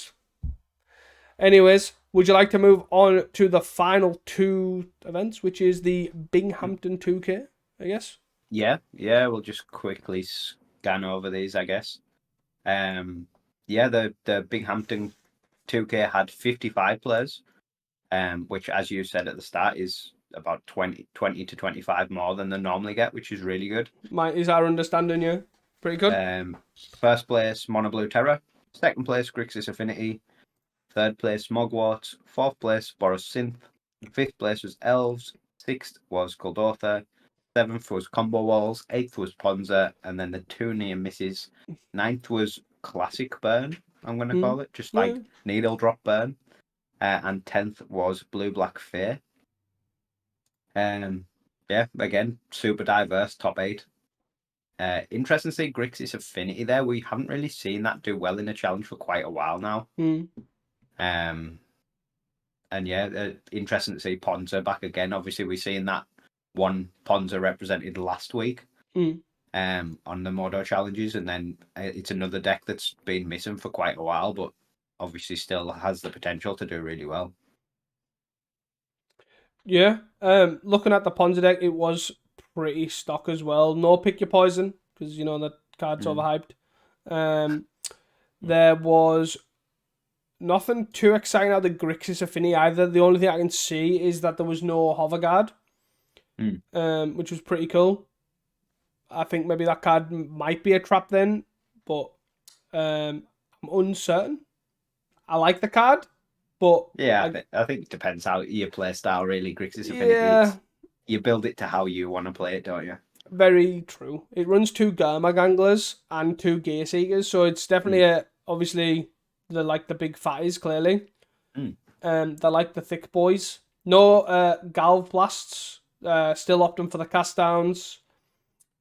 Anyways, would you like to move on to the final 2 events, which is the Binghamton 2K, I guess? Yeah, we'll just quickly scan over these, I guess. The Binghamton 2K had 55 players, which, as you said at the start, is about 20 to 25 more than they normally get, which is really good. Is our understanding, yeah? Pretty good. First place, Mono Blue Terror. Second place, Grixis Affinity. Third place, Mogwart. Fourth place, Boros Synth. Fifth place was Elves. Sixth was Kuldotha. Seventh was Combo Walls. Eighth was Ponza. And then the 2 near misses. Ninth was Classic Burn, I'm going to call it. Just Needle Drop Burn. And 10th was Blue Black Fear. Again, super diverse, top 8. Interesting to see Grixis Affinity there. We haven't really seen that do well in a challenge for quite a while now. Interesting to see Ponza back again. Obviously, we've seen that one Ponza represented last week on the Modo challenges, and then it's another deck that's been missing for quite a while, but obviously still has the potential to do really well. Yeah, looking at the Ponza deck, it was pretty stock as well. No Pick Your Poison, because, that card's overhyped. There was nothing too exciting out of the Grixis Affinity either. The only thing I can see is that there was no Hoverguard, which was pretty cool. I think maybe that card might be a trap then, but I'm uncertain. I like the card. But I think it depends how your play style really. Grixis Affinity, you build it to how you want to play it, don't you? Very true. It runs 2 Gurmag Anglers and 2 Gear Seekers, so it's definitely obviously they're like the big fatties, clearly. They're like the thick boys. No Galv Blasts. Still opting for the cast downs.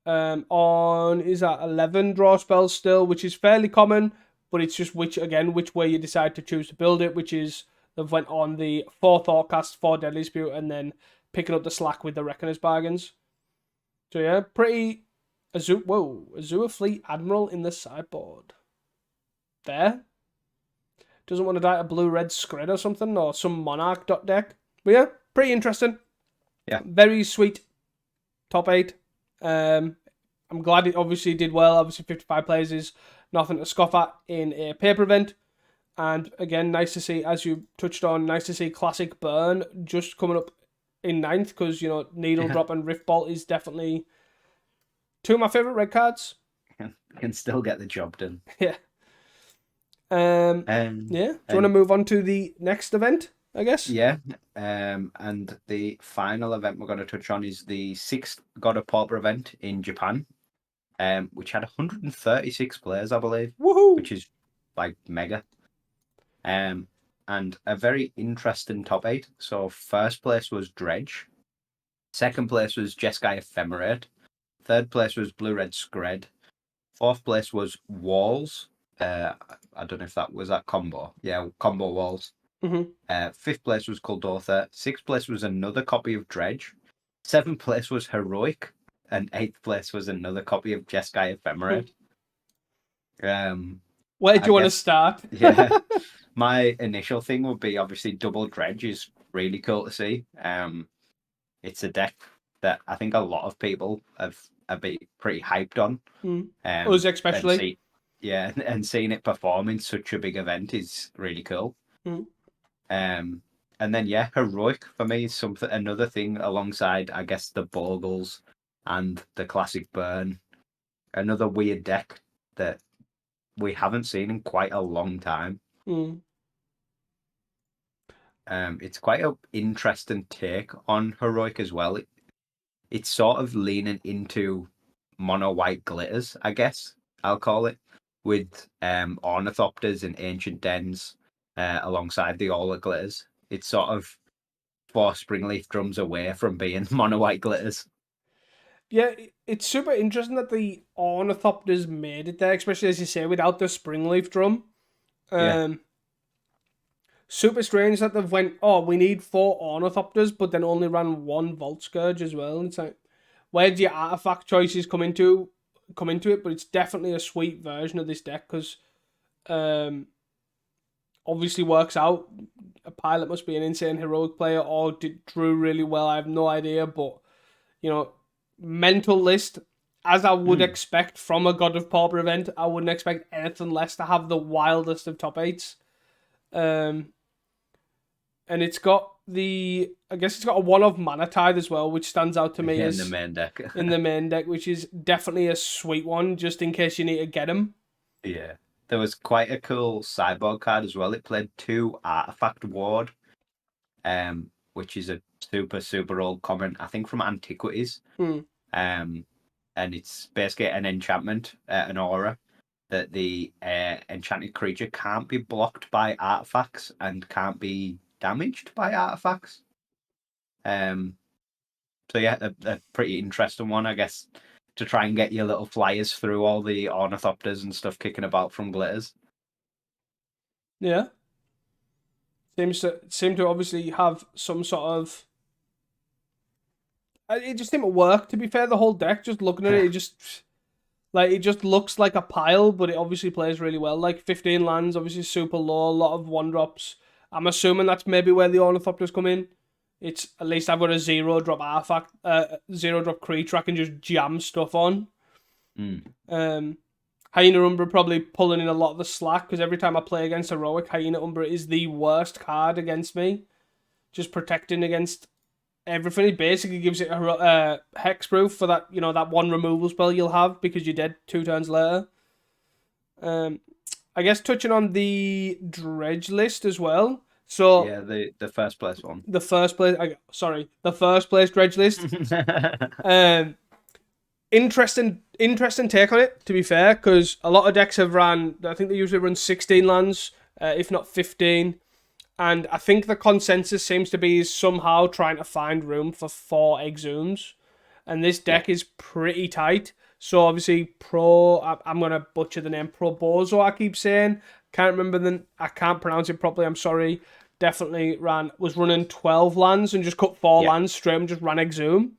On is that 11 draw spells still, which is fairly common. But it's just which way you decide to choose to build it, which is they've went on the 4 Thoughtcast, 4 Deadly Dispute, and then picking up the slack with the Reckoner's Bargains. So yeah, pretty Azure Fleet Admiral in the sideboard. There. Doesn't want to die a blue-red Scred or something, or some Monarch deck. But yeah, pretty interesting. Yeah. Very sweet top 8. I'm glad it obviously did well. Obviously 55 players is nothing to scoff at in a paper event. And again, nice to see, as you touched on, nice to see Classic Burn just coming up in 9th, because, Needle Drop and Rift Bolt is definitely 2 of my favourite red cards. can still get the job done. Yeah. Yeah. Do you want to move on to the next event, I guess? Yeah. And the final event we're going to touch on is the 6th God of Pauper event in Japan, which had 136 players, I believe. Woohoo! Which is like mega. And a very interesting top 8. So first place was Dredge. Second place was Jeskai Ephemerate. Third place was Blue Red Scred. Fourth place was Walls. I don't know if that was that combo. Yeah, combo Walls. Mm-hmm. Fifth place was Kuldotha. Sixth place was another copy of Dredge. Seventh place was Heroic. And eighth place was another copy of Jeskai Ephemerate. Where do you want to start? Yeah. My initial thing would be obviously double Dredge is really cool to see. It's a deck that I think a lot of people have been pretty hyped on. Us especially. And seeing it perform in such a big event is really cool. And then Heroic for me is another thing alongside, I guess, the Bogles and the classic Burn. Another weird deck that we haven't seen in quite a long time. It's quite an interesting take on Heroic as well. It's sort of leaning into mono white glitters, I guess I'll call it, with Ornithopters and Ancient Dens alongside the Aula glitters. It's sort of 4 Springleaf Drums away from being mono white glitters. Yeah, it's super interesting that the Ornithopters made it there, especially as you say, without the Springleaf Drum. Super strange that they've went, we need 4 Ornithopters, but then only ran 1 Vault Scourge as well. And it's like, where do your artifact choices come into it? But it's definitely a sweet version of this deck because obviously works out. A Pilot must be an insane Heroic player or drew really well. I have no idea, but mental list, as I would expect from a God of Pauper event, I wouldn't expect anything less to have the wildest of top 8s. And it's got a 1-of Mana Tithe as well, which stands out to me in the main deck. in the main deck, which is definitely a sweet one, just in case you need to get him. Yeah. There was quite a cool sideboard card as well. It played 2 Artifact Ward, which is a super, super old common, I think from Antiquities. And it's basically an enchantment, an aura, that the enchanted creature can't be blocked by artifacts and can't be damaged by artifacts. So a pretty interesting one, I guess, to try and get your little flyers through all the Ornithopters and stuff kicking about from glitters. Yeah. Seem to obviously have some sort of... It just didn't work, to be fair, the whole deck. Just looking at it, it just looks like a pile, but it obviously plays really well. Like 15 lands, obviously super low, a lot of 1-drops. I'm assuming that's maybe where the Ornithopters come in. It's at least I've got a 0-drop artifact, 0-drop creature I can just jam stuff on. Hyena Umbra probably pulling in a lot of the slack because every time I play against Heroic, Hyena Umbra is the worst card against me. Just protecting against everything. It basically gives it a hexproof for that, that 1 removal spell you'll have because you're dead 2 turns later. I guess touching on the Dredge list as well. So yeah, the first place one. The first place Dredge list. Interesting take on it, to be fair, because a lot of decks have ran, I think they usually run 16 lands, if not 15. And I think the consensus seems to be somehow trying to find room for 4 Exhumes. And this deck is pretty tight. So obviously I'm going to butcher the name, Probozo, I keep saying. I can't pronounce it properly, I'm sorry. Definitely was running 12 lands and just cut 4 lands straight and just ran Exhume.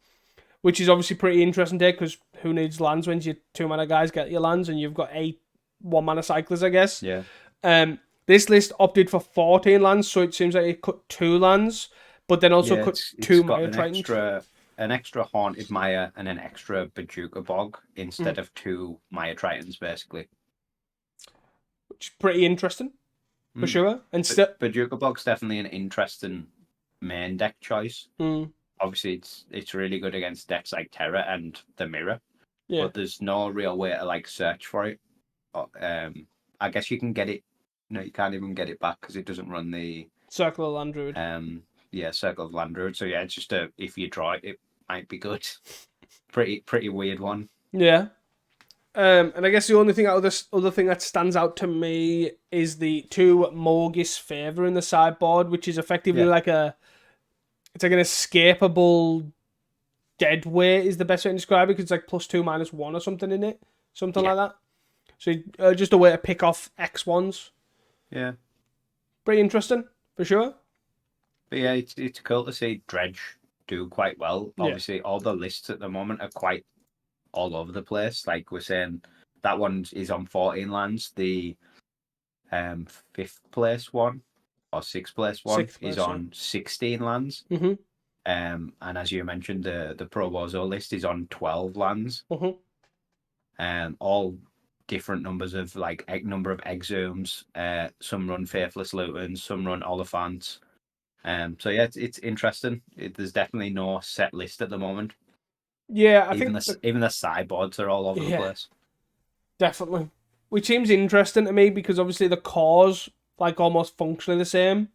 Which is obviously pretty interesting deck because who needs lands when your 2-mana guys get your lands and you've got 8 1-mana cyclers, I guess. Yeah. This list opted for 14 lands, so it seems like it cut 2 lands, but then also cut 2 Maya Tritons. An extra Haunted Maya and an extra Bajuka Bog instead of 2 Maya Tritons, basically. Which is pretty interesting, for sure. And Bajuka Bog's definitely an interesting main deck choice. Obviously, it's really good against decks like Terra and the Mirror. Yeah. but there's no real way to like search for it. I guess you can get it. No, you can't even get it back because it doesn't run the Circle of Land Druid. Circle of Land Druid. So yeah, it's just if you draw it, it might be good. Pretty weird one. Yeah. And I guess the only other thing that stands out to me is the 2 Morgis Favor in the sideboard, which is effectively like an escapable dead weight is the best way to describe it, because it's like +2/-1 or something in it. Something like that. So just a way to pick off X1s. Yeah. Pretty interesting, for sure. But yeah, it's cool to see Dredge do quite well. Obviously, all the lists at the moment are quite all over the place. Like we're saying, that one is on 14 lands. The 5th place one or 6th place one is on 16 lands. Mm-hmm. And as you mentioned, the Pro Bozo list is on 12 lands. Mm-hmm. All different numbers of number of exhumes. Some run Faithless Lutens, some run Oliphants. So yeah, it's interesting. There's definitely no set list at the moment. Yeah, I even think even the sideboards are all over the place. Definitely. Which seems interesting to me because obviously the cores like almost functionally the same.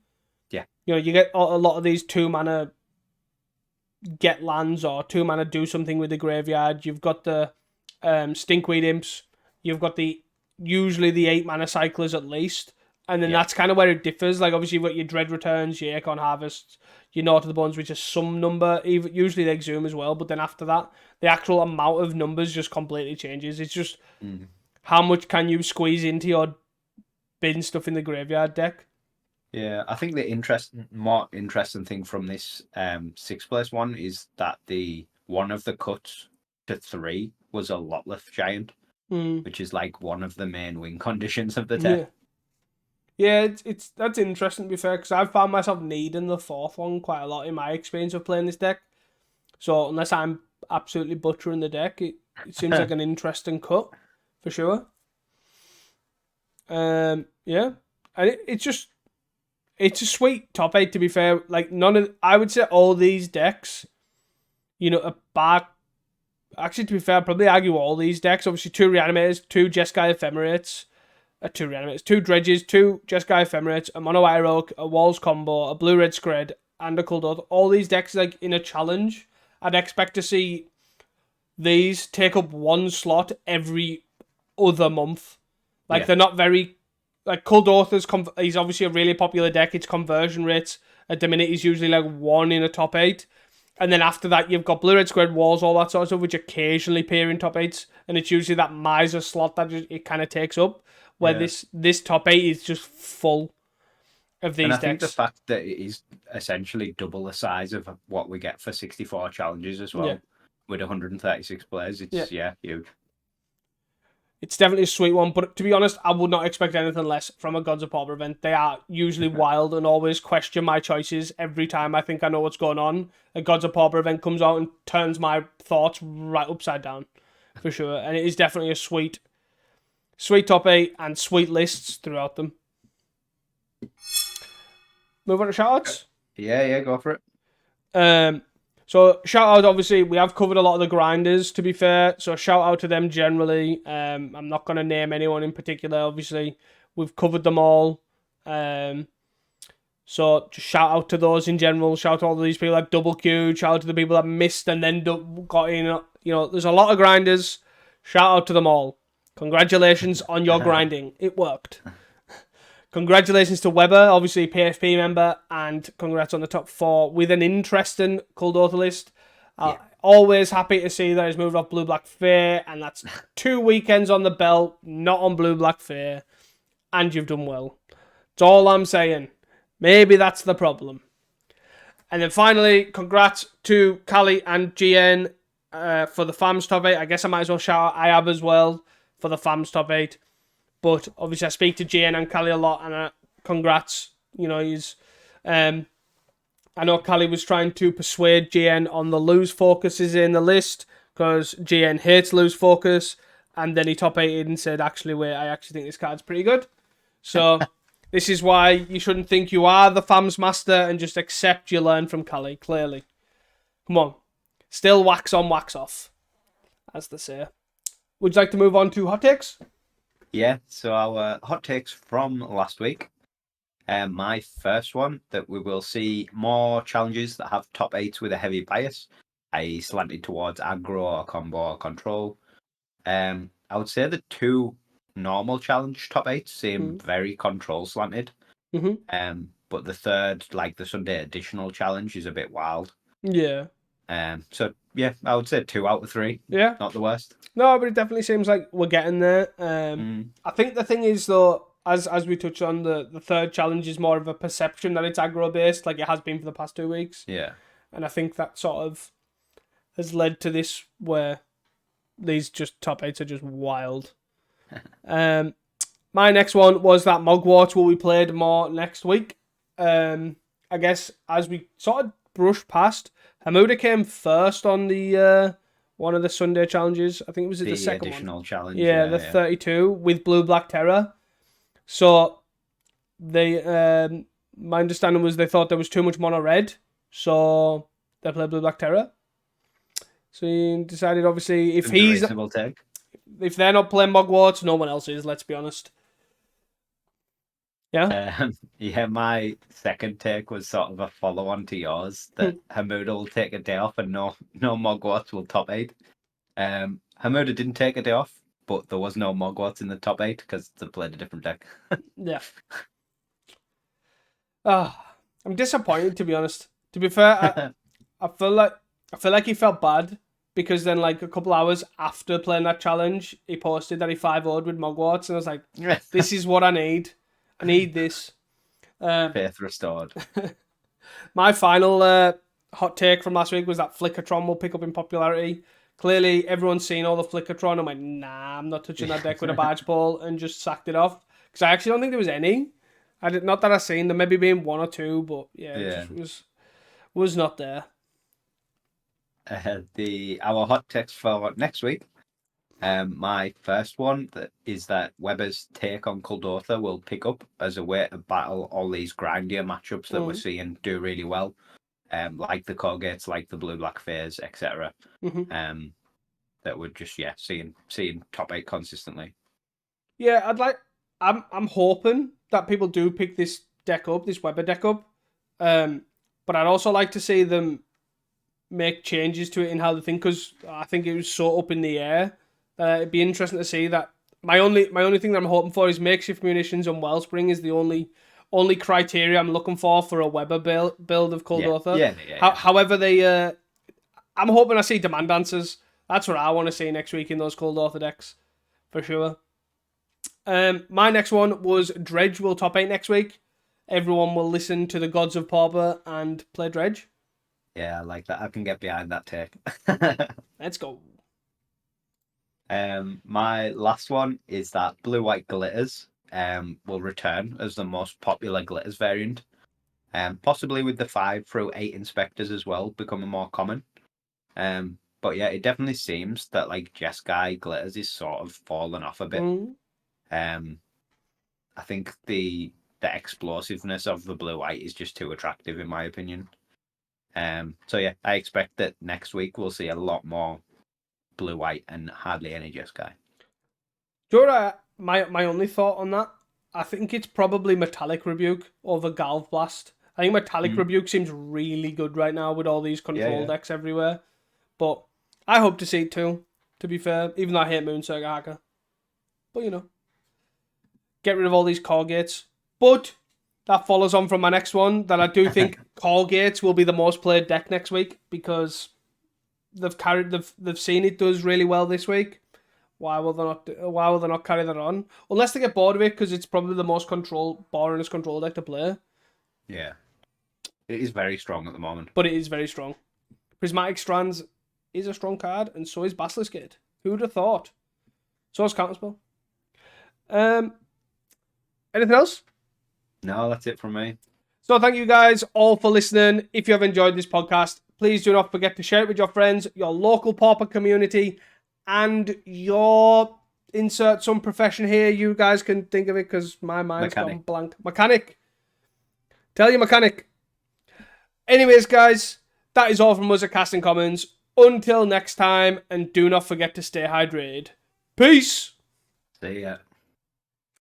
Yeah. You know, you get a lot of these 2-mana get lands or 2-mana do something with the graveyard. You've got the Stinkweed Imps. You've got usually the 8-mana cyclers at least. And then that's kind of where it differs. Like, obviously, you've got your Dread Returns, your Acorn Harvests, your Naught of the Bones, which is some number, usually the Exhume as well. But then after that, the actual amount of numbers just completely changes. It's just how much can you squeeze into your bin stuff in the graveyard deck. Yeah, I think the more interesting thing from this 6th place one is that one of the cuts to 3 was a Lotleth Giant, which is like one of the main win conditions of the deck. Yeah, that's interesting to be fair, because I've found myself needing the 4th one quite a lot in my experience of playing this deck. So unless I'm absolutely butchering the deck, it seems like an interesting cut for sure. Yeah, and it's a sweet top 8 to be fair. Like I would say all these decks, you know, actually to be fair, I'd probably argue all these decks. Obviously 2 Reanimators, 2 Jeskai Ephemerates. 2 Reanimators, 2 Dredges, 2 Jeskai Ephemerates, a Mono Iroke, a Walls combo, a Blue-Red Scred, and a Kuldor. All these decks, like, in a challenge, I'd expect to see these take up 1 slot every other month. Like, they're not very... Like, Kuldor he's obviously a really popular deck. Its conversion rates at the minute is usually, like, 1 in a top 8. And then after that, you've got Blue-Red Scred, Walls, all that sort of stuff, which occasionally appear in top 8s. And it's usually that Miser slot that it kind of takes up. Where this top 8 is just full of these decks. I think the fact that it is essentially double the size of what we get for 64 challenges as well, with 136 players, it's huge. It's definitely a sweet one, but to be honest, I would not expect anything less from a Gods of Pauper event. They are usually wild and always question my choices every time I think I know what's going on. A Gods of Pauper event comes out and turns my thoughts right upside down, for sure. And it is definitely a sweet top 8 and sweet lists throughout them. Move on to shoutouts? Yeah, go for it. So shoutout, obviously, we have covered a lot of the grinders, to be fair. So shout out to them generally. I'm not going to name anyone in particular, obviously. We've covered them all. So just shout out to those in general. Shout out to all of these people like Double Q. Shout out to the people that missed and then got in. You know, there's a lot of grinders. Shout out to them all. Congratulations on your grinding. It worked. Congratulations to Weber, obviously PFP member, and congrats on the top 4 with an interesting Kuldor list. Always happy to see that he's moved off Blue Black Fair, and that's 2 weekends on the belt, not on Blue Black Fair, and you've done well. That's all I'm saying. Maybe that's the problem. And then finally, congrats to Kali and GN for the FAMS top 8. I guess I might as well shout out IAB as well for the FAMS top 8. But obviously I speak to GN and Kali a lot, and congrats. You know, I know Kali was trying to persuade GN on the lose focuses in the list, because GN hates lose focus, and then he top 8'd and said, actually, wait, I actually think this card's pretty good. So this is why you shouldn't think you are the FAMS master and just accept you learn from Kali, clearly. Come on. Still wax on, wax off, as they say. Would you like to move on to hot takes? Yeah, so our hot takes from last week. My first one, that we will see more challenges that have top 8s with a heavy bias, i.e. slanted towards aggro or combo or control. I would say the 2 normal challenge top 8s seem very control slanted. But the third, like the Sunday additional challenge, is a bit wild. Yeah. So yeah, I would say 2 out of 3. Yeah. Not the worst. No, but it definitely seems like we're getting there. I think the thing is, though, as we touched on, the third challenge is more of a perception that it's aggro based, like it has been for the past 2 weeks. Yeah. And I think that sort of has led to this where these just top 8s are just wild. My next one was that Mogwarts will be played more next week. I guess as we sort of brushed past, Hamuda came first on the one of the Sunday challenges. I think it was the second additional one. challenge. Yeah, the 32 with Blue Black Terror. So they, my understanding was they thought there was too much mono red, so they played Blue Black Terror. So he decided, obviously, if they're not playing Mogwarts, no one else is. Let's be honest. Yeah. Yeah, my second take was sort of a follow-on to yours, that Hamuda will take a day off and no Mogwarts will top 8. Hamuda didn't take a day off, but there was no Mogwarts in the top 8 because they played a different deck. Yeah. I'm disappointed, to be honest. To be fair, I feel like he felt bad because then, like, a couple hours after playing that challenge, he posted that he 5-0'd with Mogwarts, and I was like, this is what I need. I need this. Faith restored. My final hot take from last week was that Flickertron will pick up in popularity. Clearly, everyone's seen all the Flickertron. I'm like, nah, I'm not touching that deck with a barge ball, and just sacked it off. Because I actually don't think there was any. Not that I've seen. There maybe being 1 or 2, but it just was not there. Our hot takes for next week. My first one is that Weber's take on Kuldotha will pick up as a way to battle all these grindier matchups that we're seeing do really well, like the Colgates, like the Blue Black Phase, etc. That we're just seeing top 8 consistently. Yeah, I'm hoping that people do pick this deck up, this Weber deck up, but I'd also like to see them make changes to it in how they think, because I think it was so up in the air. It'd be interesting to see that. My only thing that I'm hoping for is makeshift munitions and Wellspring is the only criteria I'm looking for a Weber build of Kuldotha. Yeah. However, I'm hoping I see demand answers. That's what I want to see next week in those Kuldotha decks, for sure. My next one was Dredge will top 8 next week. Everyone will listen to the gods of Pauper and play Dredge. Yeah, I like that. I can get behind that take. Let's go. My last one is that Blue-White Glitters will return as the most popular Glitters variant. Possibly with the 5 through 8 inspectors as well becoming more common. But yeah, it definitely seems that like Jeskai Glitters is sort of fallen off a bit. I think the explosiveness of the Blue-White is just too attractive in my opinion. So yeah, I expect that next week we'll see a lot more Blue-White and hardly any Jeskai. Do you know my only thought on that? I think it's probably Metallic Rebuke over Galv Blast. I think Metallic Rebuke seems really good right now with all these control decks everywhere. But I hope to see it too, to be fair, even though I hate Moonsega Hacker. But get rid of all these Colgates. But that follows on from my next one, that I do think Colgates will be the most played deck next week, because they've seen it does really well this week. Why will they not carry that on? Unless they get bored of it, because it's probably the most boringest control deck to play. Yeah. It is very strong at the moment. But it is very strong. Prismatic Strands is a strong card, and so is Basilisk Gate. Who would have thought? So is Counterspell. Anything else? No, that's it from me. So thank you guys all for listening. If you have enjoyed this podcast, please do not forget to share it with your friends, your local Pauper community, and your insert some profession here. You guys can think of it, because my mind's gone blank. Mechanic. Tell your mechanic. Anyways, guys, that is all from us at Casting Commons. Until next time, and do not forget to stay hydrated. Peace. See ya.